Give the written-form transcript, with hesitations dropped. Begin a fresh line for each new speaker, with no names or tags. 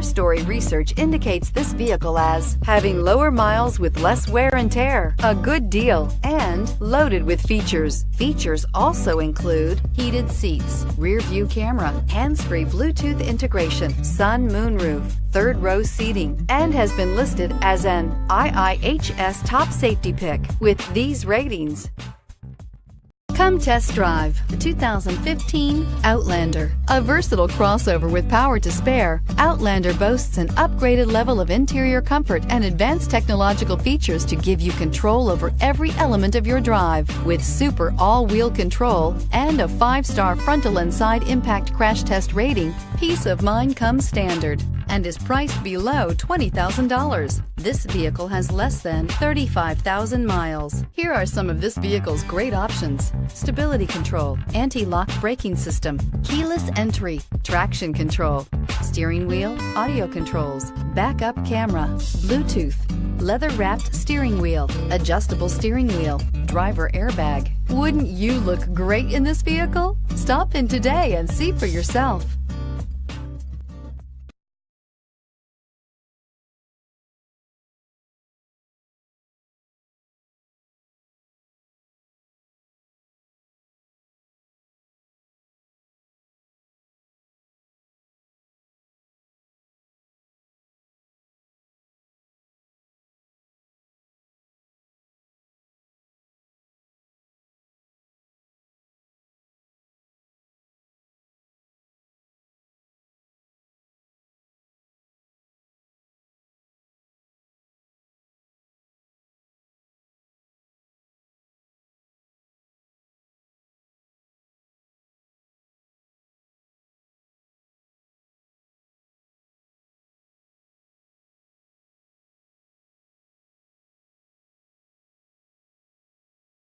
Story research indicates this vehicle as having lower miles with less wear and tear, a good deal, and loaded with features. Features also include heated seats, rear view camera, hands-free Bluetooth integration, sun moonroof, third row seating, and has been listed as an IIHS top safety pick with these ratings. Come test drive the 2015 Outlander. A versatile crossover with power to spare, Outlander boasts an upgraded level of interior comfort and advanced technological features to give you control over every element of your drive. With super all-wheel control and a 5-star frontal and side impact crash test rating, peace of mind comes standard and is priced below $20,000. This vehicle has less than 35,000 miles. Here are some of this vehicle's great options: stability control, anti-lock braking system, keyless entry, traction control, steering wheel audio controls, backup camera, Bluetooth, leather-wrapped steering wheel, adjustable steering wheel, driver airbag. Wouldn't you look great in this vehicle? Stop in today and see for yourself.